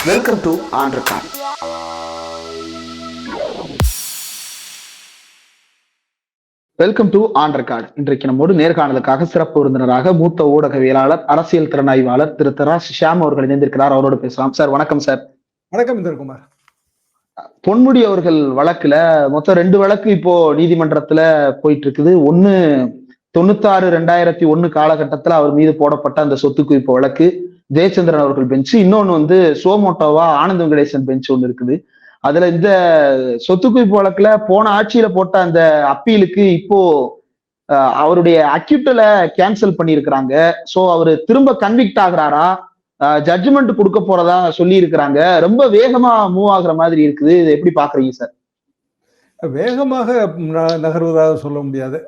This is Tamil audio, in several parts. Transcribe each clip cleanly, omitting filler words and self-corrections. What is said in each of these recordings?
Welcome to on record. Welcome to on record. இன்றைக்கு நம்மோடு நேர்காணலுக்காக சிறப்பு விருந்தினராக மூத்த ஊடகவியலாளர், அரசியல் திறனாய்வாளர் திரு தராஸ் ஷியாம் அவர்கள் இணைந்திருக்கிறார். அவரோடு பேசலாம். சார் வணக்கம். சார் வணக்கம் இந்திரகுமார். பொன்முடி அவர்கள் வழக்குல மொத்தம் 2 வழக்கு இப்போ நீதிமன்றத்துல போயிட்டு இருக்குது. ஒண்ணு 96/2001 காலகட்டத்துல அவர் மீது போடப்பட்ட அந்த சொத்து குவிப்பு வழக்கு, ஜெயச்சந்திரன் அவர்கள் பெஞ்ச். இன்னொன்னு சோமோட்டோவா ஆனந்த வெங்கடேசன் பெஞ்ச் ஒண்ணு இருக்குது. அதுல இந்த சொத்து குவிப்பு வழக்குல போன ஆட்சியில போட்ட அந்த அப்பீலுக்கு இப்போ அவருடைய அக்யூட்டல கேன்சல் பண்ணியிருக்கிறாங்க. சோ அவரு திரும்ப கன்விக்ட் ஆகுறாரா, ஜட்ஜ்மெண்ட் கொடுக்க போறதா சொல்லி இருக்கிறாங்க. ரொம்ப வேகமா மூவ் ஆகுற மாதிரி இருக்குது. இதை எப்படி பாக்குறீங்க சார்? வேகமாக நகர்வதாக சொல்ல முடியாது.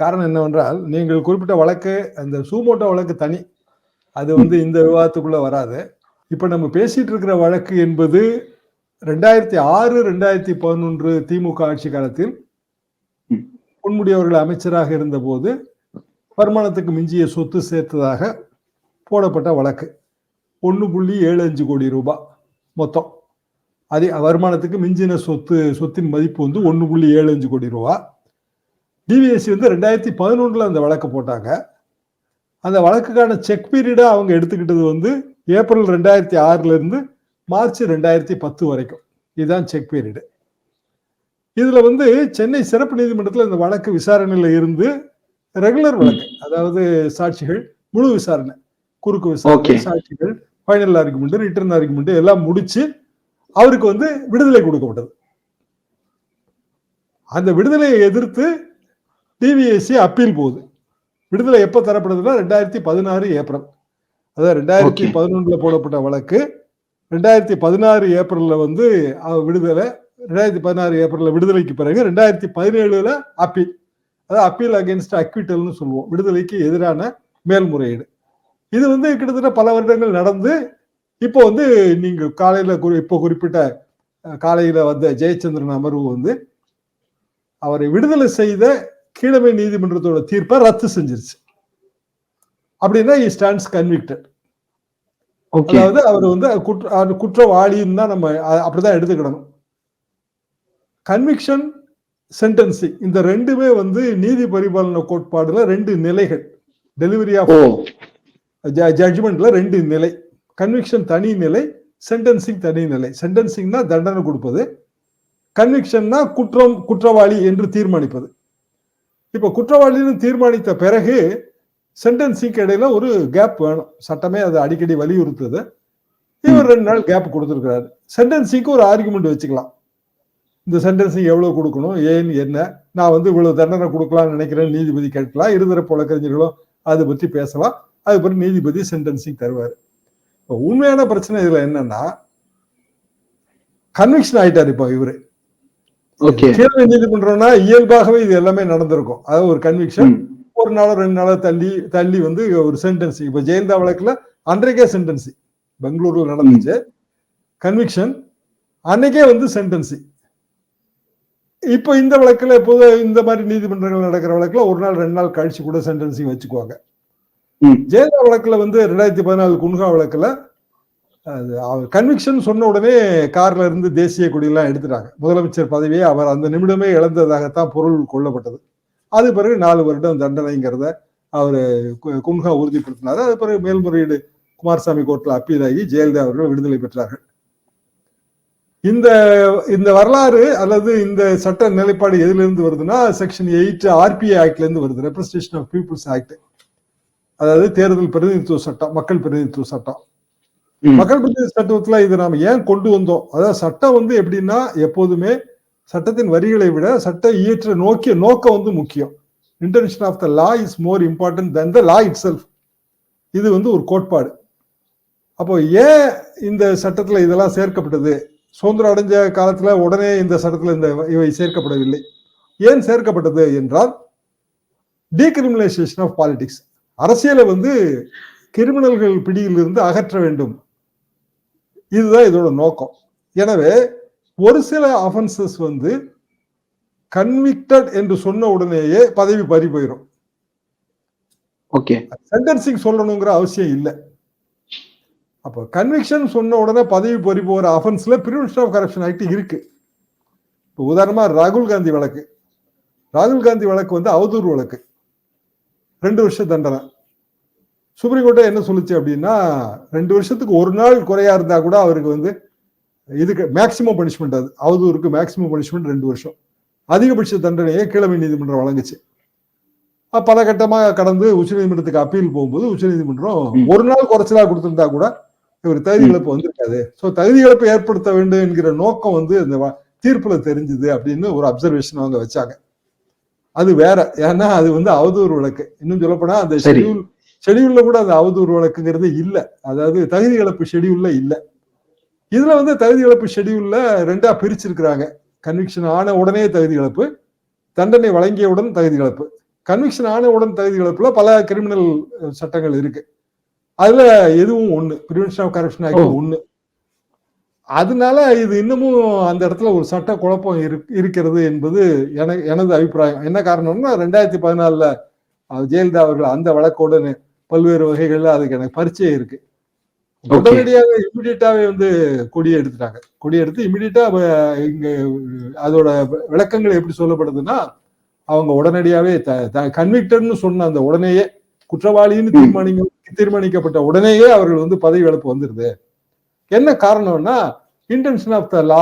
காரணம் என்னவென்றால், நீங்கள் குறிப்பிட்ட வழக்கு, அந்த சூமோட்டோ வழக்கு தனி, அது இந்த விவாதத்துக்குள்ள வராது. இப்ப நம்ம பேசிட்டு இருக்கிற வழக்கு என்பது 2006-2011 திமுக ஆட்சி காலத்தில் பொன்முடி அவர்கள் அமைச்சராக இருந்த போது வருமானத்துக்கு மிஞ்சிய சொத்து சேர்த்ததாக போடப்பட்ட வழக்கு. 1.75 கோடி ரூபாய் மொத்தம். அதே வருமானத்துக்கு மிஞ்சின சொத்தின் மதிப்பு 1.75 கோடி ரூபாய். டிவிஎஸ்சி 2011 அந்த வழக்கு போட்டாங்க. அந்த வழக்குக்கான செக் பீரியடா அவங்க எடுத்துக்கிட்டது ஏப்ரல் 2006 இருந்து மார்ச் 2010 வரைக்கும். இதுதான் செக் பீரியடு. இதுல சென்னை சிறப்பு நீதிமன்றத்தில் இந்த வழக்கு விசாரணையில இருந்து ரெகுலர் வழக்கு, அதாவது சாட்சிகள் முழு விசாரணை, குறுக்கு விசாரணை, சாட்சிகள், ஃபைனல் ஆர்குமெண்ட், ரிட்டர்ன் ஆர்குமெண்ட் எல்லாம் முடிச்சு அவருக்கு விடுதலை கொடுக்கப்பட்டது. அந்த விடுதலையை எதிர்த்து டிவிஎஸ்சி அப்பீல் போகுது. விடுதலை எப்ப தரப்படுதுன்னா 2016 ஏப்ரல். அதாவது 2011 போடப்பட்ட வழக்கு 2016 ஏப்ரல்ல விடுதலை. 2016 ஏப்ரல்ல விடுதலைக்கு பிறகு 2017 அப்பீல். அதாவது அப்பீல் அகேன்ஸ்ட் அக்விட்டல்னு சொல்லுவோம், விடுதலைக்கு எதிரான மேல்முறையீடு. இது கிட்டத்தட்ட பல வருடங்கள் நடந்து இப்போ நீங்க காலையில இப்போ குறிப்பிட்ட காலையில வந்த ஜெயச்சந்திரன் அமர்வு அவரை விடுதலை செய்த கீழமை நீதிமன்றத்தோட தீர்ப்பை ரத்து செஞ்சிருச்சு. அப்படின்னா he stands convicted. அதாவது அவர் குற்றவாளின்னு தான் நம்ம அப்படிதான் எடுத்துக்கிடணும். கன்விக்ஷன், சென்டென்சிங், இந்த ரெண்டுமே நீதி பரிபாலன கோட்பாடுல 2 நிலைகள். டெலிவரி ஆஃப் ஜட்ஜ்மெண்ட்ல 2 நிலை. கன்விக்ஷன் தனி நிலை, சென்டென்சிங் தனி நிலை. சென்டென்சிங்னா தண்டனை கொடுப்பது, கன்விக்ஷன்னா குற்றவாளி என்று தீர்மானிப்பது. இப்ப குற்றவாளின்னு தீர்மானித்த பிறகு சென்டென்சிங் இடையில ஒரு கேப் வேணும். சட்டமே அதை அடிக்கடி வலியுறுத்துது. இவர் 2 நாள் கேப் கொடுத்திருக்கிறாரு. சென்டென்சிங்க்கு ஒரு ஆர்குமெண்ட் வச்சுக்கலாம். இந்த சென்டென்சிங் எவ்வளவு கொடுக்கணும், ஏன், என்ன, நான் இவ்வளவு தண்டனை கொடுக்கலாம்னு நினைக்கிறேன், நீதிபதி கேட்கலாம். இருதரப்பு வழக்கறிஞர்களும் அதை பற்றி பேசலாம். அது பிறகு நீதிபதி சென்டென்சிங் தருவார். உண்மையான பிரச்சனை இதுல என்னன்னா, கன்விக்ஷன் ஆயிட்டாரு. இப்போ இவரு கீழமை நீதிமன்றம்னா இயல்பாகவே இது எல்லாமே நடந்திருக்கும். அதாவது ஒரு கன்விக்ஷன் 1 நாளோ 2 நாளோ தள்ளி ஒரு சென்டென்சிங். இப்ப ஜெயலலிதா வழக்குல அன்றைக்கே சென்டென்சிங் பெங்களூர்ல நடந்துச்சு. கன்விக்ஷன் அன்னைக்கே சென்டென்சிங். இப்போ இந்த வழக்குல எப்போது இந்த மாதிரி நீதிமன்றங்கள் நடக்கிற வழக்குல 1 நாள் 2 நாள் கழிச்சு கூட சென்டென்சிங் வச்சுக்குவாங்க. ஜெயலலிதா வழக்குல 2014 குன்ஹா வழக்குல கன்விக்ஷன் சொன்ன உடனே கார்ல இருந்து தேசிய கொடியெல்லாம் எடுத்துட்டாங்க. முதலமைச்சர் பதவியை அவர் அந்த நிமிடமே இழந்ததாகத்தான் பொருள் கொள்ளப்பட்டது. அது பிறகு 4 வருடம் தண்டனைங்கிறத அவரு குன்ஹா உறுதிப்படுத்தினார். அது பிறகு மேல்முறையீடு குமாரசாமி கோர்ட்ல அப்பீல் ஆகி ஜெயலலிதா அவர்கள் விடுதலை பெற்றார்கள். இந்த வரலாறு அல்லது இந்த சட்ட நிலைப்பாடு எதிலிருந்து வருதுன்னா, செக்ஷன் 8 ஆர்பிஐ ஆக்ட்ல இருந்து வருது. Representation of people's act. அதாவது தேர்தல் பிரதிநிதித்துவ சட்டம், மக்கள் பிரதிநிதித்துவ சட்டம். மக்கள் பிரதிநிதி சட்டத்துல இது நாம ஏன் கொண்டு வந்தோம்? அதாவது சட்டம் எப்படின்னா, எப்போதுமே சட்டத்தின் வரிகளை விட சட்ட இயற்ற நோக்கம் முக்கியம். Intention of the law is more important than the law itself. இது ஒரு கோட்பாடு. அப்போ ஏன் இந்த சட்டத்துல இதெல்லாம் சேர்க்கப்பட்டது? சுதந்திரம் அடைஞ்ச காலத்துல உடனே இந்த சட்டத்துல இவை சேர்க்கப்படவில்லை. ஏன் சேர்க்கப்பட்டது என்றால், டீகிரிமினலைசேஷன் ஆஃப் பாலிடிக்ஸ். அரசியலை கிரிமினல்கள் பிடியில் இருந்து அகற்ற வேண்டும். இதுதான் இதோட நோக்கம். எனவே ஒரு சில அஃபென்சஸ் கன்விக்டட் என்று சொன்ன உடனேயே பதவி பறி போயிடும். சென்டென்சிங் சொல்லணுங்கிற அவசியம் இல்லை. அப்போ கன்விக்ஷன் சொன்ன உடனே பதவி பறிப்பு ஒரு அஃபென்ஸ்ல பிரிவென்ஷன் ஆஃப் கரப்ஷன் ஆக்ட் இருக்கு. இப்போ உதாரணமா ராகுல் காந்தி வழக்கு வந்து அவதூறு வழக்கு, 2 வருஷம் தண்டனை. சுப்ரீம் கோர்ட்டே என்ன சொல்லுச்சு அப்படின்னா, 2 வருஷத்துக்கு ஒரு நாள் குறையா இருந்தா கூட அவருக்கு வந்து இதுக்கு மேக்சிமம் பனிஷ்மெண்ட், அது அவதூறுக்கு மேக்சிமம் பனிஷ்மெண்ட் 2 வருஷம். அதிகபட்ச தண்டனையை கீழமை நீதிமன்றம் வழங்குச்சு. பல கட்டமாக கடந்து உச்சநீதிமன்றத்துக்கு அப்பீல் போகும்போது உச்சநீதிமன்றம் ஒரு நாள் குறைச்சலா கொடுத்திருந்தா கூட இவர் தகுதி இழப்பு வந்திருக்காது. ஸோ தகுதி இழப்பை ஏற்படுத்த வேண்டும் என்கிற நோக்கம் வந்து இந்த தீர்ப்புல தெரிஞ்சுது அப்படின்னு ஒரு அப்சர்வேஷன் அவங்க வச்சாங்க. அது வேற, ஏன்னா அது வந்து அவதூறு வழக்கு. இன்னும் சொல்லப்போனா அந்த ஷெடியூல்ல கூட அந்த அவதூறு வழக்குங்கிறது இல்ல, அதாவது தகுதி இழப்பு ஷெடியூல்ல இல்ல. இதுல வந்து தகுதி இழப்பு ஷெடியூல்ல 2ஆ பிரிச்சிருக்கிறாங்க. கன்விக்ஷன் ஆன உடனே தகுதி இழப்பு, தண்டனை வழங்கியவுடன் தகுதி இழப்பு. கன்விக்ஷன் ஆனவுடன் தகுதி இழப்புல பல கிரிமினல் சட்டங்கள் இருக்கு. அதுல எதுவும் ஒண்ணு, பிரிவென்ஷன் ஆஃப் கரப்ஷன் ஆக்ட் ஒண்ணு. அதனால இது இன்னமும் அந்த இடத்துல ஒரு சட்ட குழப்பம் இருக்கிறது என்பது எனது அபிப்பிராயம். என்ன காரணம்னா 2014 ஜெயலலிதா அவர்கள் அந்த வழக்கோட பல்வேறு வகைகள்ல அதுக்கு எனக்கு பரிச்சயம் இருக்கு. உடனடியாக இமிடியட்டாவே வந்து கொடியை எடுத்துட்டாங்க. கொடியை எடுத்து இமிடியட்டா இங்க அதோட விளக்கங்கள் எப்படி சொல்லப்படுதுன்னா, அவங்க உடனடியாவே கன்விக்டட்னு சொன்ன அந்த உடனேயே, குற்றவாளின்னு தீர்மானிக்கப்பட்ட உடனேயே அவர்கள் வந்து பதவி இழப்பு வந்துருது. என்ன காரணம்னா இன்டென்ஷன் ஆஃப் த லா.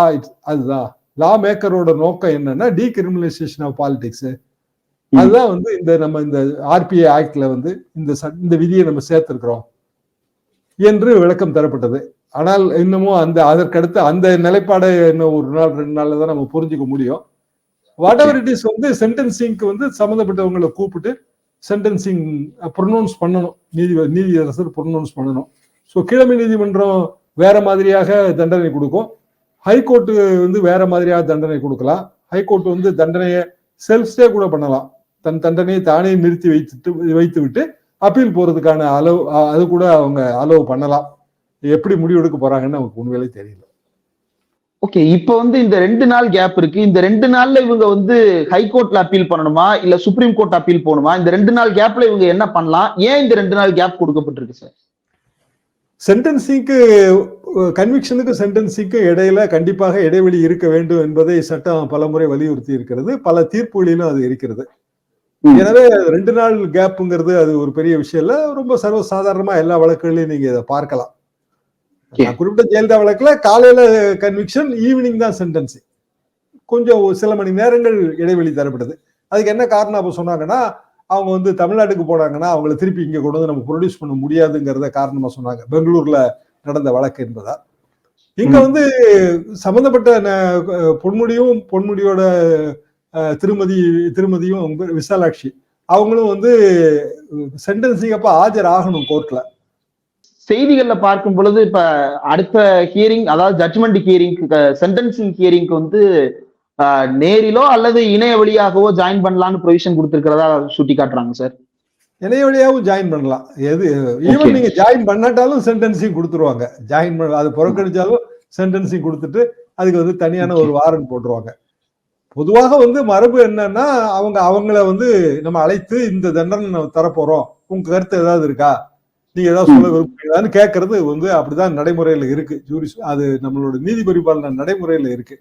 அதுதான் லா மேக்கரோட நோக்கம் என்னன்னா டீகிரிமினலைசேஷன் ஆஃப் பாலிடிக்ஸ். அதுதான் வந்து நம்ம இந்த ஆர்பிஐ ஆக்ட்ல வந்து இந்த விதியை நம்ம சேர்த்திருக்கிறோம் என்று விளக்கம் தரப்பட்டது. ஆனால் இன்னமும் அதற்கடுத்து அந்த நிலைப்பாடை இன்னும் ஒரு நாள் 2 நாள்ல தான் நம்ம புரிஞ்சுக்க முடியும். வாட் எவர் இட் இஸ் வந்து சென்டென்சிங்க்கு வந்து சம்மந்தப்பட்டவங்களை கூப்பிட்டு சென்டென்சிங் ப்ரொனவுன்ஸ் பண்ணணும், நீதியரசர் ப்ரொனவுன்ஸ் பண்ணணும். ஸோ கீழமை நீதிமன்றம் வேற மாதிரியாக தண்டனை கொடுக்கும், ஹைகோர்ட்டு வந்து வேற மாதிரியாக தண்டனை கொடுக்கலாம். ஹைகோர்ட் வந்து தண்டனையை செல்ஃப் ஸ்டே கூட பண்ணலாம், தன் தண்டனையை தானே நிறுத்தி வைத்து விட்டு அப்பீல் போறதுக்கான அது கூட அவங்க அலோவ் பண்ணலாம். எப்படி முடிவெடுக்க போறாங்கன்னு நமக்கு உண்மையிலே தெரியல. ஓகே, இப்ப வந்து இந்த 2 நாள் கேப் இருக்கு. இந்த 2 நாள்ல இவங்க வந்து ஹைகோர்ட்ல அப்பீல் பண்ணணுமா இல்ல சுப்ரீம் கோர்ட் அப்பீல் போகணுமா? இந்த 2 நாள் கேப்ல இவங்க என்ன பண்ணலாம்? ஏன் இந்த 2 நாள் கேப் கொடுக்கப்பட்டிருக்கு சார்? சென்டென்சிங்க்கு, கன்விக்ஷனுக்கு சென்டென்சிங்க்கு இடையில கண்டிப்பாக இடைவெளி இருக்க வேண்டும் என்பதை சட்டம் பலமுறை வலியுறுத்தி இருக்கிறது. பல தீர்ப்புகளிலும் அது இருக்கிறது. எனவே 2 நாள் கேப்புங்கிறது அது ஒரு பெரிய விஷயம் இல்ல. ரொம்ப சர்வசாதாரணமா எல்லா வழக்குகளையும் நீங்க இதை பார்க்கலாம். குறிப்பிட்ட ஜெயலலிதா வழக்குல காலையில கன்விக்ஷன், ஈவினிங் தான் சென்டென்சிங். கொஞ்சம் சில மணி நேரங்கள் இடைவெளி தரப்படுது. அதுக்கு என்ன காரணம் அப்ப சொன்னாங்கன்னா, அவங்க வந்து தமிழ்நாட்டுக்கு போனாங்கன்னா அவங்களை திருப்பி இங்க கொண்டு வந்து நம்ம ப்ரொடியூஸ் பண்ண முடியாதுங்கிறத காரணமா சொன்னாங்க. பெங்களூர்ல நடந்த வழக்கு என்பதா. இங்க வந்து சம்பந்தப்பட்ட பொன்முடியோட திருமதியும் விசாலாட்சி அவங்களும் வந்து சென்டென்சிங் அப்ப ஆஜர் ஆகணும் கோர்ட்ல. செய்திகள்ல பார்க்கும் பொழுது இப்ப அடுத்த ஹியரிங், அதாவது ஜட்ஜ்மெண்ட் ஹியரிங், சென்டென்சிங் ஹியரிங்க்கு வந்து நேரிலோ அல்லது இணைய வழியாகவோ ஜாயின் பண்ணலாம்னு ப்ரொவிஷன் கொடுத்திருக்கிறதா சுட்டி காட்டுறாங்க சார். இணைய வழியாகவும் ஜாயின் பண்ணலாம். ஈவன் நீங்க ஜாயின் பண்ணாட்டாலும் சென்டென்சிங் கொடுத்துருவாங்க. ஜாயின் பண்ண அது புறக்கணிச்சாலும் சென்டென்சிங் கொடுத்துட்டு அதுக்கு வந்து தனியான ஒரு வாரண்ட் போட்டுருவாங்க. பொதுவாக வந்து மரபு என்னன்னா, அவங்கள வந்து நம்ம அழைத்து இந்த தண்டனை நம்ம தரப்போறோம், உங்க கருத்து ஏதாவது இருக்கா, நீங்க ஏதாவது சொல்ல விரும்புறீங்களான்னு கேட்கறது வந்து அப்படிதான் நடைமுறையில இருக்கு. அது நம்மளோட நீதி பரிபாலன நடைமுறையில இருக்கு.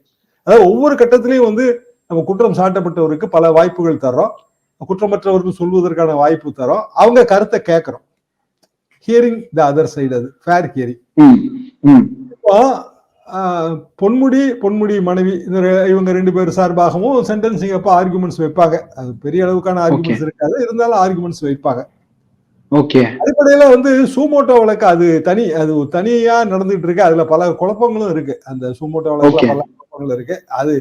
அதாவது ஒவ்வொரு கட்டத்திலையும் வந்து நம்ம குற்றம் சாட்டப்பட்டவருக்கு பல வாய்ப்புகள் தர்றோம், குற்றமற்றவருக்கு சொல்வதற்கான வாய்ப்பு தரோம், அவங்க கருத்தை கேட்கிறோம். ஹியரிங் த அதர் சைடு, அது ஃபேர் ஹியரிங். இப்போ பொன்முடி மனைவி இவங்க 2 பேர் சார்பாகவும் சென்டென்சிங் அப்ப ஆர்குமெண்ட்ஸ் வைப்பாங்க. அது பெரிய அளவுக்கான ஆர்குமெண்ட்ஸ் இருக்காது, இருந்தாலும் ஆர்குமெண்ட்ஸ் வைப்பாங்க. அடிப்படையில வந்து சூமோட்டோ வழக்கு அது தனியா நடந்துட்டு இருக்கு. அதுல பல குழப்பங்களும் இருக்கு. அந்த சூமோட்டோ வழக்குல பல குழப்பங்கள் இருக்கு. அது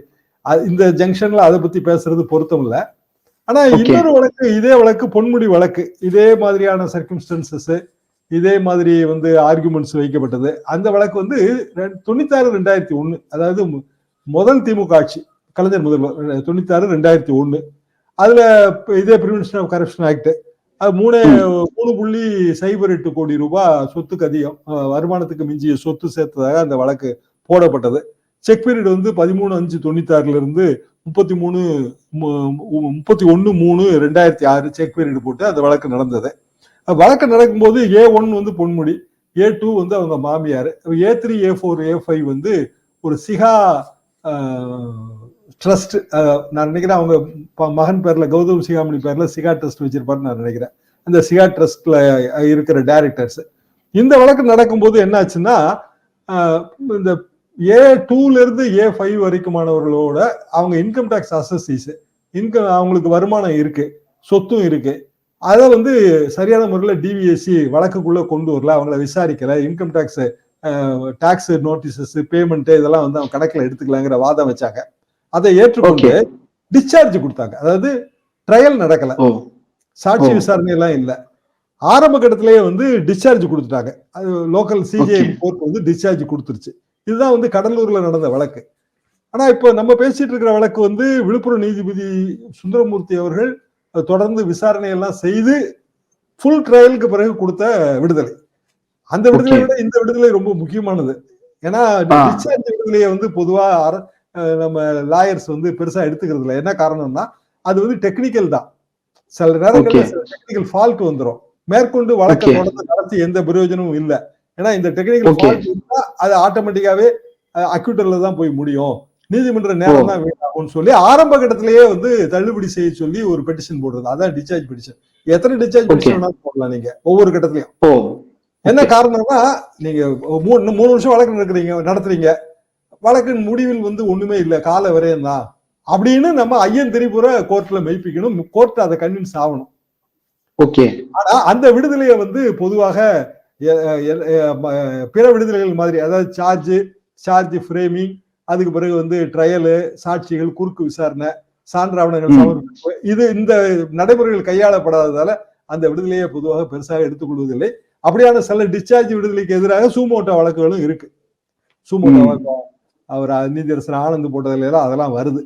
இந்த ஜங்ஷன்ல அதை பத்தி பேசுறது பொருத்தம் இல்ல. ஆனா இன்னொரு வழக்கு, இதே வழக்கு பொன்முடி வழக்கு, இதே மாதிரியான சர்க்கம்ஸ்டன்சஸ், இதே மாதிரி வந்து ஆர்குமெண்ட்ஸ் வைக்கப்பட்டது. அந்த வழக்கு வந்து 96/2001, அதாவது முதல் திமுக ஆட்சி, கலைஞர் முதல்வர் 96/2001. அதுல இதே பிரிவென்ஷன் ஆஃப் கரப்ஷன் ஆக்ட், அது 3.08 கோடி ரூபாய் சொத்துக்கு அதிகம், வருமானத்துக்கு மிஞ்சிய சொத்து சேர்த்ததாக அந்த வழக்கு போடப்பட்டது. செக் பீரியட் வந்து 13/5/96 இருந்து 31/3/2006 செக் பீரியட் போட்டு அந்த வழக்கு நடந்தது. வழக்கு நடக்கும்போது A1 வந்து பொன்முடி, A2 வந்து அவங்க மாமியார், A3 A4 A5 வந்து ஒரு சிகா ட்ரஸ்ட். நான் நினைக்கிறேன் அவங்க மகன் பேர்ல கௌதம் சிகாமணி பேர்ல சிகா ட்ரஸ்ட் வச்சிருப்பாருன்னு நான் நினைக்கிறேன். அந்த சிகா ட்ரஸ்ட்ல இருக்கிற டைரக்டர்ஸ். இந்த வழக்கு நடக்கும்போது என்ன ஆச்சுன்னா, இந்த A2ல இருந்து A5 வரைக்குமானவர்களோட அவங்க இன்கம் டேக்ஸ் அசஸிஸ், அவங்களுக்கு வருமானம் இருக்கு, சொத்தும் இருக்கு. அதை வந்து சரியான முறையில் டிவிஎஸ்சி வழக்குக்குள்ள கொண்டு வரல, அவங்கள விசாரிக்கல, இன்கம் டாக்ஸ் நோட்டீசஸ் பேமெண்ட் இதெல்லாம் வந்து அவங்க கணக்கில் எடுத்துக்கலாங்கிற வாதம் வச்சாங்க. அதை ஏற்றுக்கொண்டு டிஸ்சார்ஜ் கொடுத்தாங்க. அதாவது ட்ரையல் நடக்கல, சாட்சி விசாரணை எல்லாம் இல்லை, ஆரம்ப கட்டத்திலேயே வந்து டிஸ்சார்ஜ் கொடுத்துட்டாங்க. அது லோக்கல் சிஜிஐ கோர்ட் வந்து டிஸ்சார்ஜ் கொடுத்துருச்சு. இதுதான் வந்து கடலூர்ல நடந்த வழக்கு. ஆனா இப்போ நம்ம பேசிட்டு இருக்கிற வழக்கு வந்து விழுப்புரம் நீதிபதி சுந்தரமூர்த்தி அவர்கள் தொடர்ந்து விசாரணை எல்லாம் செய்து ஃபுல் ட்ரையலுக்கு பிறகு கொடுத்த விடுதலை. அந்த விடுதலை விட இந்த விடுதலை ரொம்ப முக்கியமானது. ஏன்னா டிஸ்சார்ஜ் விடுதலையை வந்து பொதுவா நம்ம லாயர்ஸ் வந்து பெருசா எடுத்துக்கிறது இல்லை. என்ன காரணம்னா அது வந்து டெக்னிக்கல் தான். சில நேரங்களில் டெக்னிக்கல் ஃபால்ட் வந்துடும், மேற்கொண்டு வழக்கை தொடர்ந்து நடத்தி எந்த பிரயோஜனமும் இல்லை. ஏன்னா இந்த டெக்னிக்கல் ஃபால்ட் இருந்தா அது ஆட்டோமேட்டிக்காவே அக்யூட்டர்ல தான் போய் முடியும், நீதிமன்ற நேரம் தான் வேண்டாம்னு சொல்லி ஆரம்ப கட்டத்திலேயே வந்து தள்ளுபடி செய்ய சொல்லி ஒரு பெட்டிஷன் போடுறது. அதான் டிஸ்சார்ஜ் பெட்டிஷன். எத்தனை டிஸ்சார்ஜ் பெட்டிஷன் போடலாம் நீங்க ஒவ்வொரு கட்டத்திலையும். என்ன காரணம்னா நீங்க 3 வருஷம் வழக்கு நடத்துறீங்க, வழக்கின் முடிவில் வந்து ஒண்ணுமே இல்லை, கால வரையும் தான் அப்படின்னு நம்ம ஐயன் திரிபுர கோர்ட்ல மெய்ப்பிக்கணும், கோர்ட் அதை கன்வின்ஸ் ஆகணும். ஆனா அந்த விடுதலையை வந்து பொதுவாக பிற விடுதலைகள் மாதிரி, அதாவது சார்ஜ் ஃப்ரேமிங், அதுக்கு பிறகு வந்து ட்ரையலு, சாட்சிகள், குறுக்கு விசாரணை, சான்றாவணங்கள் சமர்ப்பிப்பு, இந்த நடைமுறைகள் கையாளப்படாததால அந்த விடுதலையை பொதுவாக பெருசாக எடுத்துக்கொள்வதில்லை. அப்படியான சில டிஸ்சார்ஜ் விடுதலைக்கு எதிராக சூமோட்டோ வழக்குகளும் இருக்கு. சூமோட்டோ அவர் நீதியரசர் ஆனந்த் போட்டதுல அதெல்லாம் வருது.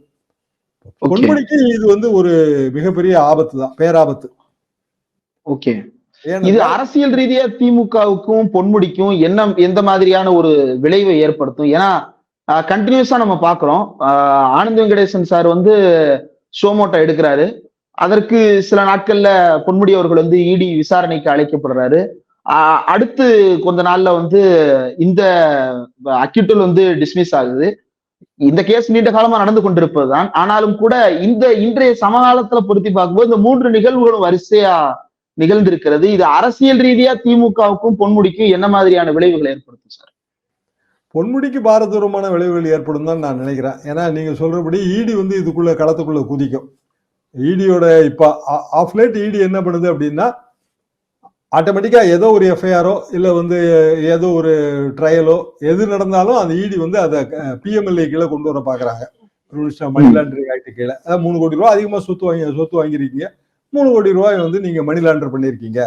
பொன்முடிக்கு இது வந்து ஒரு மிகப்பெரிய ஆபத்து தான், பேராபத்து. இது அரசியல் ரீதியா திமுகவுக்கும் பொன்முடிக்கும் எந்த மாதிரியான ஒரு விளைவை ஏற்படுத்தும்? ஏன்னா கண்டினியூஸா நம்ம பாக்குறோம், ஆனந்த் வெங்கடேசன் சார் வந்து சோமோட்டோ எடுக்கிறாரு, அதற்கு சில நாட்கள்ல பொன்முடி அவர்கள் வந்து இடி விசாரணைக்கு அழைக்கப்படுறாரு. அடுத்து கொஞ்ச நாள்ல வந்து இந்த அக்யூட்டல் வந்து டிஸ்மிஸ் ஆகுது. இந்த கேஸ் நீண்ட காலமா நடந்து கொண்டிருப்பதுதான். ஆனாலும் கூட இன்றைய சமகாலத்துல பொருத்தி பார்க்கும்போது இந்த 3 நிகழ்வுகளும் வரிசையா நிகழ்ந்திருக்கிறது. இது அரசியல் ரீதியா திமுகவுக்கும் பொன்முடிக்கும் என்ன மாதிரியான விளைவுகளை ஏற்படுத்தும் சார்? பொன்முடிக்கு பாரதூரமான விளைவுகள் ஏற்படும் தான் நான் நினைக்கிறேன். ஏன்னா நீங்க சொல்றபடி இடி வந்து இதுக்குள்ள களத்துக்குள்ள குதிக்கும். இடியோட இப்ப ஆஃப் லேட் இடி என்ன பண்ணுது அப்படின்னா, ஆட்டோமேட்டிக்கா ஏதோ ஒரு எஃப்ஐஆரோ இல்ல வந்து ஏதோ ஒரு ட்ரையலோ எது நடந்தாலும் அந்த இடி வந்து அதை பிஎம்எல்ஏ கீழே கொண்டு வர பாக்குறாங்க. மணி லாண்டரிங் ஆக்ட் கீழே. அதாவது 3 கோடி ரூபாய் அதிகமா சொத்து வாங்கிருக்கீங்க, 3 கோடி ரூபாய் வந்து நீங்க மணி லாண்டர் பண்ணிருக்கீங்க.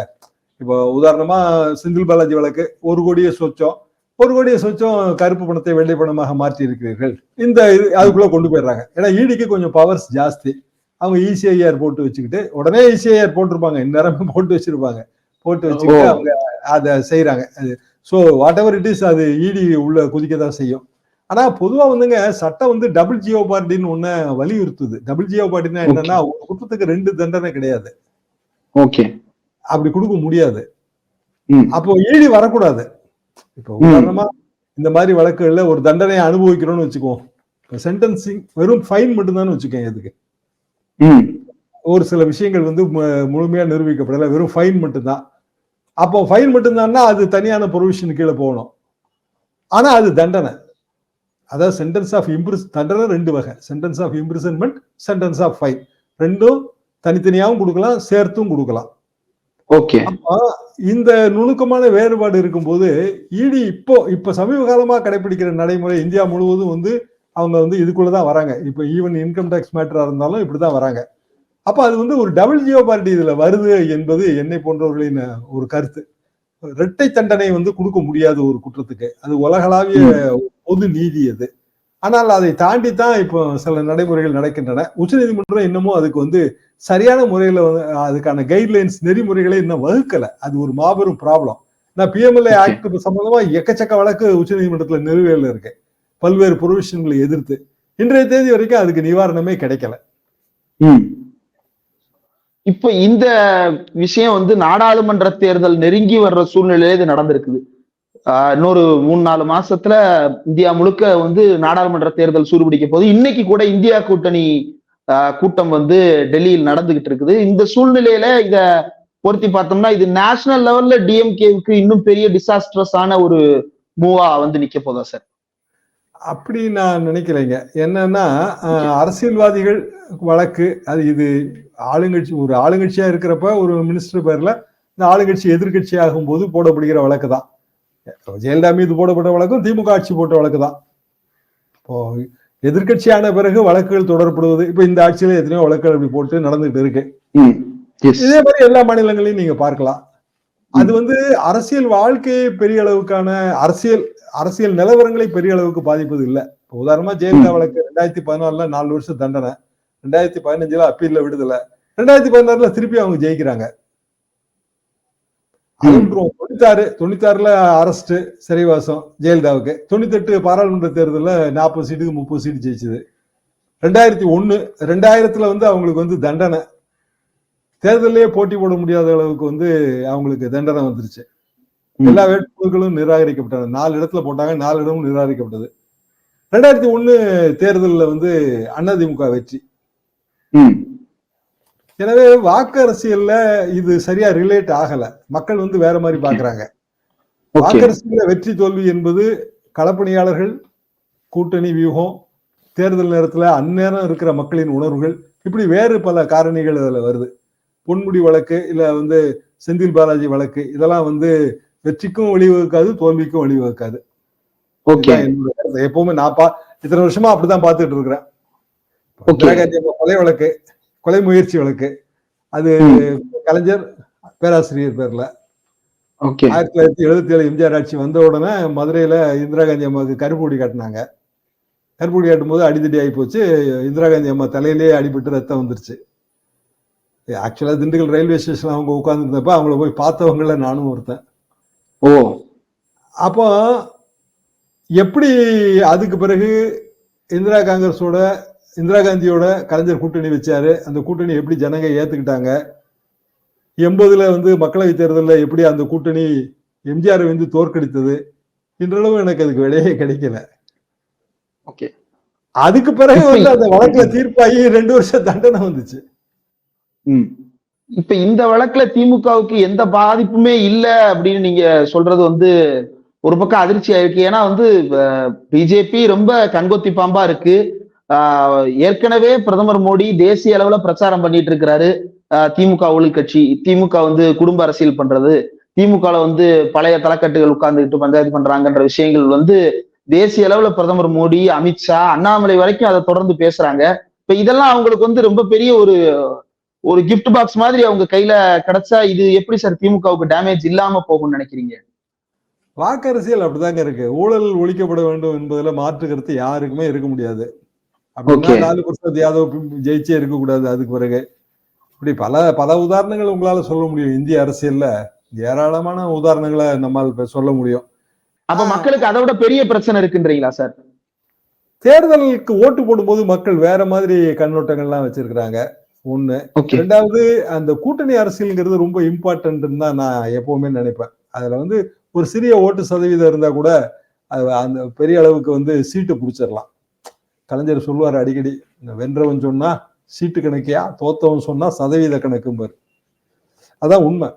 இப்போ உதாரணமா செந்தில் பாலாஜி வழக்கு, 1 கோடியை சொச்சம், 1 கோடியை சொச்சம் கருப்பு பணத்தை வெள்ளை பணமாக மாற்றி இருக்கிறீர்கள், அதுக்குள்ள கொண்டு போயிடுறாங்க. ஏன்னா இடிக்கு கொஞ்சம் பவர்ஸ் ஜாஸ்தி. அவங்க இசிஐஆர் போட்டு வச்சுக்கிட்டு, உடனே இசிஐஆர் போட்டிருப்பாங்க, இந்நேரமே போட்டு வச்சிருப்பாங்க, போட்டு வச்சுக்கிட்டு அவங்க அதை செய்யறாங்க. So what ever it is, அது இடி உள்ள குதிக்கதான் செய்யும். ஆனா பொதுவா வந்துங்க சட்டம் வந்து டபுள் ஜியோபார்டின்னு ஒண்ணு வலியுறுத்துது. டபுள் ஜியோபார்டின்னா என்னன்னா, ஒரு குற்றத்துக்கு 2 தண்டனை கிடையாது, அப்படி கொடுக்க முடியாது. அப்போ இடி வரக்கூடாது. இப்ப உதாரணமா இந்த மாதிரி வழக்குகள்ல ஒரு தண்டனையை அனுபவிக்கிறோம்னு வச்சுக்குவோம், சென்டென்சிங் வெறும் ஃபைன் மட்டும்தான் வச்சுக்கோங்க. எதுக்கு ஒரு சில விஷயங்கள் வந்து முழுமையா நிரூபிக்கப்படல, வெறும் ஃபைன் மட்டும்தான். அப்போ ஃபைன் மட்டும்தான்னா அது தனியான ப்ரொவிஷன் கீழே போகணும். ஆனா அது தண்டனை. அதாவது சென்டென்ஸ் ஆஃப் தண்டனை 2 வகை, sentence of imprisonment, sentence of fine. ரெண்டும் தனித்தனியாகவும் கொடுக்கலாம், சேர்த்தும் கொடுக்கலாம். இந்த நுணுக்கமான வேறுபாடு இருக்கும்போது இடி இப்ப சமீப காலமா கடைபிடிக்கிற நடைமுறை இந்தியா முழுவதும் வந்து அவங்க வந்து இதுக்குள்ளதான் வராங்க. இப்ப ஈவன் இன்கம் டாக்ஸ் மேட்டரா இருந்தாலும் இப்படிதான் வராங்க. அப்ப அது வந்து ஒரு டபுள் ஜியோபார்டி இதுல வருது என்பது என்னை போன்றவர்களின் ஒரு கருத்து. இரட்டை தண்டனை வந்து கொடுக்க முடியாது ஒரு குற்றத்துக்கு, அது உலகளாவிய பொது நீதி அது. ஆனால் அதை தாண்டித்தான் இப்போ சில நடைமுறைகள் நடக்கின்றன. உச்சநீதிமன்றம் இன்னமும் அதுக்கு வந்து சரியான முறையில வந்து அதுக்கான கைட்லைன்ஸ், நெறிமுறைகளை இன்னும் வகுக்கல. அது ஒரு மாபெரும் ப்ராப்ளம். நான் பிஎம்எல்ஏ ஆக்ட் சம்பந்தமா எக்கச்சக்க வழக்கு உச்சநீதிமன்றத்துல நிலுவையில் இருக்கு, பல்வேறு ப்ரொவிஷன்களை எதிர்த்து. இன்றைய தேதி வரைக்கும் அதுக்கு நிவாரணமே கிடைக்கல. இப்ப இந்த விஷயம் வந்து நாடாளுமன்ற தேர்தல் நெருங்கி வர்ற சூழ்நிலையில இது நடந்திருக்குது. இன்னொரு 3-4 மாசத்துல இந்தியா முழுக்க வந்து நாடாளுமன்ற தேர்தல் சூடுபிடிக்க போகுது. இன்னைக்கு கூட இந்தியா கூட்டணி கூட்டம் வந்து டெல்லியில் நடந்துகிட்டு இருக்குது. இந்த சூழ்நிலையில இத பொருத்தி பார்த்தோம்னா இது நேஷனல் லெவல்ல டிஎம்கேவுக்கு இன்னும் பெரிய டிசாஸ்ட்ரஸ் ஆன ஒரு மூவா வந்து நிக்க போதா சார்? அப்படி நான் நினைக்கிறேங்க. என்னன்னா அரசியல்வாதிகள் வழக்கு அது இது ஆளுங்கட்சி ஒரு ஆளுங்கட்சியா இருக்கிறப்ப ஒரு மினிஸ்டர் பேர்ல இந்த ஆளுங்கட்சி எதிர்கட்சி ஆகும் போது போடப்படுகிற வழக்கு தான். ஜெயலலிதா மீது போடப்பட்ட வழக்கும் திமுக ஆட்சி போட்ட வழக்கு தான். இப்போ எதிர்கட்சியான பிறகு வழக்குகள் தொடரப்படுவது இப்ப இந்த ஆட்சியில எத்தனையோ வழக்குகள் அப்படி போட்டு நடந்துகிட்டு இருக்கு. இதே மாதிரி எல்லா மாநிலங்களையும் நீங்க பார்க்கலாம். அது வந்து அரசியல் வாழ்க்கையை பெரிய அளவுக்கான அரசியல் நிலவரங்களை பெரிய அளவுக்கு பாதிப்பது இல்லை. உதாரணமா ஜெயலலிதா வழக்கு 2014 4 வருஷம் தண்டனை, 2015 அப்பீல்ல விடுதலை, 2016 திருப்பி அவங்க ஜெயிக்கிறாங்க. 96 அரஸ்ட் சிறைவாசம் ஜெயலலிதாவுக்கு, 98 பாராளுமன்ற தேர்தலில் 40 சீட்டுக்கு 30 சீட்டு ஜெயிச்சது. 2001 வந்து அவங்களுக்கு வந்து தண்டனை, தேர்தலே போட்டி போட முடியாத அளவுக்கு வந்து அவங்களுக்கு தண்டனை வந்துருச்சு. எல்லா வேட்புமனுக்களும் நிராகரிக்கப்பட்டது. 4 இடத்துல போட்டாங்க, 4 இடமும் நிராகரிக்கப்பட்டது. 2001 தேர்தலில் வந்து அதிமுக வெற்றி. எனவே வாக்கு அரசியல்ல இது சரியா ரிலேட் ஆகல. மக்கள் வந்து வேற மாதிரி பாக்குறாங்க. வாக்கு அரசியல்ல வெற்றி தோல்வி என்பது களப்பணியாளர்கள், கூட்டணி வியூகம், தேர்தல் நேரத்துல அந்நேரம் இருக்கிற மக்களின் உணர்வுகள், இப்படி வேறு பல காரணிகள் அதுல வருது. பொன்முடி வழக்கு இல்ல வந்து செந்தில் பாலாஜி வழக்கு இதெல்லாம் வந்து வெற்றிக்கும் வழிவகுக்காது, தோல்விக்கும் வழிவகுக்காது. எப்பவுமே நான் இத்தனை வருஷமா அப்படிதான் பார்த்துட்டு இருக்கிறேன். இந்திரா காந்தி கொலை வழக்கு, கொலை முயற்சி வழக்கு, அது கலைஞர் பேராசிரியர் பேர்ல 1977 எம்ஜிஆர் ஆட்சி வந்த உடனே மதுரையில இந்திரா காந்தி அம்மாவுக்கு கருப்பு கொடி காட்டினாங்க. கருப்பு கொடி காட்டும் போது அடிதடி ஆகி போச்சு. இந்திரா காந்தி அம்மா தலையிலேயே அடிபட்டு ரத்தம் வந்துருச்சு. ஆக்சுவலா திண்டுக்கல் ரயில்வே ஸ்டேஷன் அவங்க உட்கார்ந்து இருந்தப்ப அவங்கள போய் பார்த்தவங்கள நானும் ஒருத்தன். அப்போ எப்படி அதுக்கு பிறகு இந்திரா காந்தியோட கலைஞர் கூட்டணி வச்சாரு, அந்த கூட்டணி எப்படி ஜனங்க ஏத்துக்கிட்டாங்க, 80 வந்து மக்களவை தேர்தலில் எப்படி அந்த கூட்டணி எம்ஜிஆர் வந்து தோற்கடித்தது, இன்றளவு எனக்கு அதுக்கு விடையே கிடைக்கல. அதுக்கு பிறகு வந்து அந்த வழக்குல தீர்ப்பாகி 2 வருஷம் தண்டனை வந்துச்சு. இப்ப இந்த வழக்குல திமுகவுக்கு எந்த பாதிப்புமே இல்ல அப்படின்னு நீங்க சொல்றது வந்து ஒரு பக்கம் அதிர்ச்சியா இருக்கு. ஏன்னா வந்து பிஜேபி ரொம்ப கண்கொத்தி பாம்பா இருக்கு. ஏற்கனவே பிரதமர் மோடி தேசிய அளவுல பிரச்சாரம் பண்ணிட்டு இருக்கிறாரு. திமுக உள்கட்சி, திமுக வந்து குடும்ப அரசியல் பண்றது, திமுக வந்து பழைய தலைக்கட்டுகள் உட்கார்ந்துக்கிட்டு பஞ்சாயத்து பண்றாங்கன்ற விஷயங்கள் வந்து தேசிய அளவுல பிரதமர் மோடி, அமித்ஷா, அண்ணாமலை வரைக்கும் அதை தொடர்ந்து பேசுறாங்க. இப்ப இதெல்லாம் அவங்களுக்கு வந்து ரொம்ப பெரிய ஒரு கிஃப்ட் பாக்ஸ் மாதிரி அவங்க கையில கிடைச்சா இது எப்படி சார் திமுகவுக்கு டேமேஜ் இல்லாம போகும்னு நினைக்கிறீங்க? வாக்கரசியல் அப்படிதாங்க இருக்கு. ஊழல் ஒழிக்கப்பட வேண்டும் என்பதுல மாற்று கருத்து யாருக்குமே இருக்க முடியாது. அப்படின்னா 4% யாதவ் ஜெயிச்சே இருக்கக்கூடாது. அதுக்கு பிறகு இப்படி பல உதாரணங்கள் உங்களால சொல்ல முடியும். இந்திய அரசியல்ல ஏராளமான உதாரணங்களை நம்மால் சொல்ல முடியும். அப்ப மக்களுக்கு அதை விட பெரிய பிரச்சனை இருக்குன்றீங்களா சார்? தேர்தலுக்கு ஓட்டு போடும்போது மக்கள் வேற மாதிரி கண்ணோட்டங்கள்லாம் வச்சிருக்கிறாங்க. ஒண்ணு. ரெண்டாவது, அந்த கூட்டணி அரசியல்ங்கிறது ரொம்ப இம்பார்ட்டன்ட் தான் நான் எப்பவுமே நினைப்பேன். அதுல வந்து ஒரு சிறிய ஓட்டு சதவீதம் இருந்தா கூட அந்த பெரிய அளவுக்கு வந்து சீட்டு பிடிச்சிடலாம். கலைஞர் சொல்லுவார் அடிக்கடி, வென்றவன் சொன்னா சீட்டு கணக்கியா, தோத்தவன் சொன்னா சதவீத கணக்கும்பாரு. அதான் உண்மை.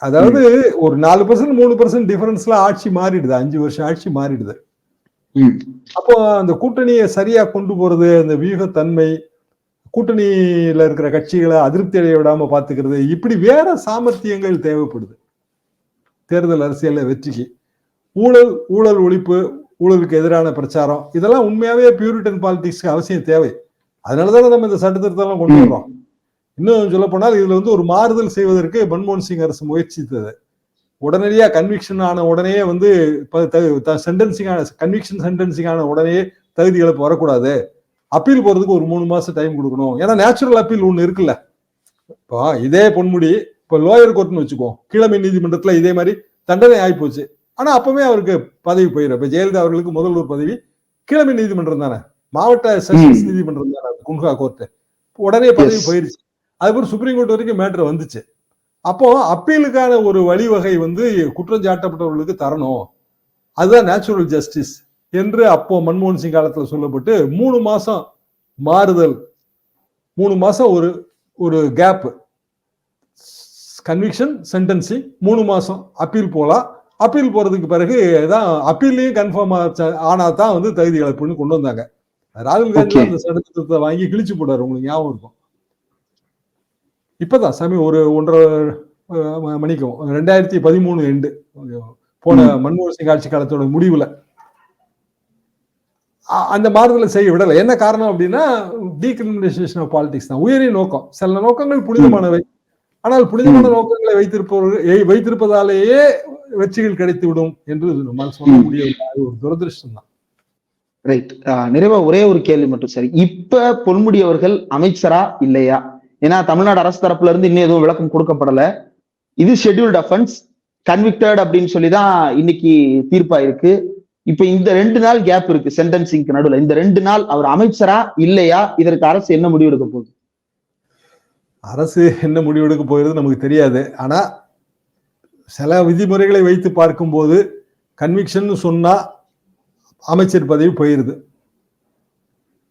அதாவது ஒரு 4% 3% டிஃபரன்ஸ்ல ஆட்சி மாறிடுது. 5 வருஷம் ஆட்சி மாறிடுது. அப்போ அந்த கூட்டணியை சரியா கொண்டு போறது, அந்த வியூகத்தன்மை, கூட்டணியில இருக்கிற கட்சிகளை அதிருப்தி அடைய விடாம பாத்துக்கிறது, இப்படி வேற சாமர்த்தியங்கள் தேவைப்படுது தேர்தல் அரசியல்ல வெற்றிக்கு. ஊழல் ஒழிப்பு, ஊழலுக்கு எதிரான பிரச்சாரம், இதெல்லாம் உண்மையாவே பியூரிட்டன் பாலிடிக்ஸ்க்கு அவசியம் தேவை. அதனாலதான் நம்ம இந்த சட்டத்திருத்தம் கொண்டு வர்றோம். இன்னும் சொல்ல போனால் இதுல வந்து ஒரு மாறுதல் செய்வதற்கு மன்மோகன் சிங் அரசு முயற்சித்தது. உடனடியா கன்விக்ஷன் ஆன உடனே வந்து சென்டென்சிங் ஆன உடனே தகுதி இழப்பு வரக்கூடாது, அப்பீல் போறதுக்கு ஒரு 3 மாசம் டைம் கொடுக்கணும். ஏன்னா நேச்சுரல் அப்பீல் ஒண்ணு இருக்குல்ல. இப்போ இதே பொன்முடி இப்ப லோயர் கோர்ட்னு வச்சுக்கோ, கீழமை நீதிமன்றத்துல இதே மாதிரி தண்டனை ஆயிப்போச்சு. ஆனா அப்பவே அவருக்கு பதவி போயிடும். இப்ப ஜெயலலிதா அவர்களுக்கு முதல்வர் பதவி கீழமை நீதிமன்றம் தானே, மாவட்ட செஷன்ஸ் நீதிமன்றம் தானே குன்ஹா கோர்ட், உடனே பதவி போயிருச்சு. அதுக்கப்புறம் சுப்ரீம் கோர்ட் வரைக்கும் மேட்டர் வந்துச்சு. அப்போ அப்பீலுக்கான ஒரு வழிவகை வந்து குற்றம் சாட்டப்பட்டவர்களுக்கு தரணும். அதுதான் நேச்சுரல் ஜஸ்டிஸ் என்று அப்போ மன்மோகன் சிங் காலத்துல சொல்லப்பட்டு 3 மாசம் மாறுதல், 3 மாசம் ஒரு கேப், கன்விக்ஷன் சென்டென்சிங் 3 மாசம் அப்பீல் போலாம். அப்பீல் போறதுக்கு பிறகு தான் அப்பீல்லையும் கன்ஃபார்ம் ஆனா தான் வந்து தகுதி இழப்புன்னு கொண்டு வந்தாங்க. ராகுல் காந்தி அந்த சட்டத்திட்டத்தை வாங்கி கிழிச்சு போட்டாரு, உங்களுக்கு ஞாபகம் இருக்கும். இப்பதான் ஒரு 1.5 மணிக்கும் 2013 எண்டு போன மன்மோகன் சிங் ஆட்சி காலத்தோட முடிவுல அந்த மாறுதலை செய்ய விடல. என்ன காரணம் அப்படின்னா டீகிரிமினலைசேஷன் ஆஃப் பாலிடிக்ஸ் தான் உயரிய நோக்கம். சில நோக்கங்கள் புனிதமானவை, ஆனால் புனிதமான நோக்கங்களை வைத்திருப்பதாலேயே வெற்றிகள் கிடைத்து விடும் என்று நம்மால் சொல்ல முடியவில்லை. அது ஒரு துரதிருஷ்டம் தான். ரைட். நிறைவா ஒரே ஒரு கேள்வி மட்டும். சரி, இப்ப பொன்முடி அவர்கள் அமைச்சரா இல்லையா? ஏன்னா தமிழ்நாடு அரசு தரப்புல இருந்து இன்னும் எதுவும் விளக்கம் கொடுக்கப்படல. இது ஷெட்யூல்ட் அஃபென்ஸ், கன்விக்டட் அப்படின்னு சொல்லிதான் இன்னைக்கு தீர்ப்பாயிருக்கு. இப்ப இந்த 2 நாள் கேப் இருக்கு சென்டென்சிங்க்கு நடுவுல. இந்த 2 நாள் அவர் அமைச்சரா இல்லையா? இதற்கு அரசு என்ன முடிவு எடுக்க போகுது? அரசு என்ன முடிவெடுக்க போகிறது நமக்கு தெரியாது. ஆனா சில விதிமுறைகளை வைத்து பார்க்கும்போது கன்விக்ஷன் சொன்னா அமைச்சர் பதவி போயிருது.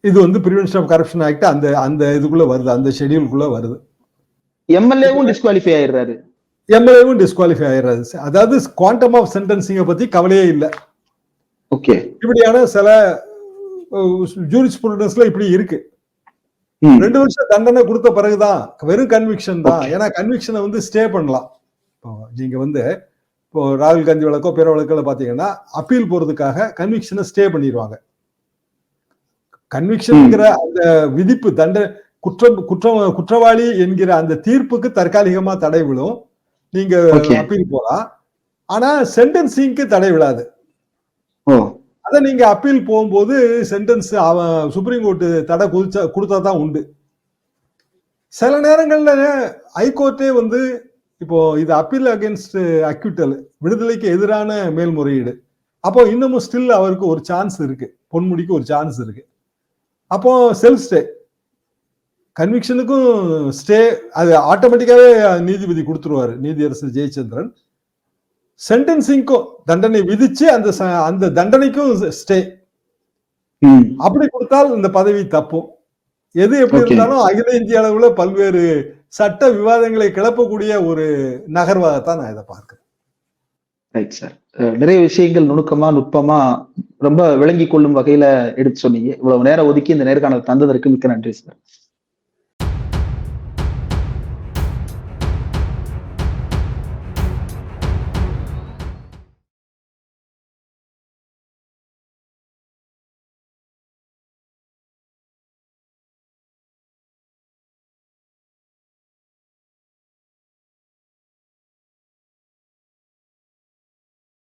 இது வந்து பிரிவென்ஷன் ஆஃப் கரப்ஷன் ஆக்ட் அந்த இதுக்குள்ள வருது, அந்த ஷெட்யூலுக்குள்ள வருது. எம்எல்ஏவும் டிஸ்குவாலிஃபை ஆயிடுறாரு. எம்எல்ஏவும் டிஸ்குவாலிஃபை ஆயிடுறாரு. அதாவது குவாண்டம் ஆஃப் சென்டென்சிங்கை பத்தி கவலையே இல்லை. ஓகே, இப்படியான சில ஜூரிஸ்ப்ரூடன்ஸ்ல இப்படி இருக்கு. 2 வருஷம் தண்டனை கொடுத்த பிறகுதான் வெறும் கன்விக்ஷன் தான். ஏன்னா கன்விக்ஷனை வந்து ஸ்டே பண்ணலாம். இப்போ நீங்க வந்து இப்போ ராகுல் காந்தி வழக்கோ பிற வழக்கில் பாத்தீங்கன்னா அப்பீல் போறதுக்காக கன்விக்ஷனை ஸ்டே பண்ணிடுவாங்க. கன்விக்ஷன்ங்கிற அந்த விதிப்பு குற்றவாளி என்கிற அந்த தீர்ப்புக்கு தற்காலிகமா தடை விழும். நீங்க அப்பீல் போலாம். ஆனா சென்டென்சிங்க்கு தடை விழாது. அத நீங்க அப்பீல் போகும்போது சென்டென்ஸ் சுப்ரீம் கோர்ட் தடை கொடுத்தா தான் உண்டு. சில நேரங்கள்ல ஹைகோர்ட்டே வந்து இப்போ இது அப்பீல் அகேன்ஸ்ட் அக்யூட்டல், விடுதலைக்கு எதிரான மேல்முறையீடு. அப்போ இன்னமும் ஸ்டில் அவருக்கு ஒரு சான்ஸ் இருக்கு, பொன்முடிக்கு ஒரு சான்ஸ் இருக்கு. அப்போ செல்ஃப் ஸ்டே, கன்விக்ஷனுக்கும் ஸ்டே அது ஆட்டோமேட்டிக்காவே நீதிபதி கொடுத்துருவாரு, நீதியரசர் ஜெயச்சந்திரன். சென்டென்சிங்க்கும் தண்டனை விதிச்சு அந்த தண்டனைக்கும் ஸ்டே அப்படி கொடுத்தால் இந்த பதவி தப்பும். எது எப்படி இருந்தாலும் அகில இந்திய அளவுல பல்வேறு சட்ட விவாதங்களை கிளப்பக்கூடிய ஒரு நகர்வாகத்தான் நான் இதை பார்க்கிறேன். ரைட் சார், நிறைய விஷயங்கள் நுணுக்கமா நுட்பமா ரொம்ப விளங்கி கொள்ளும் வகையில எடுத்து சொன்னீங்க. இவ்வளவு நேரம் ஒதுக்கி இந்த நேர்காணல் தந்ததற்கு மிக்க நன்றி சார்.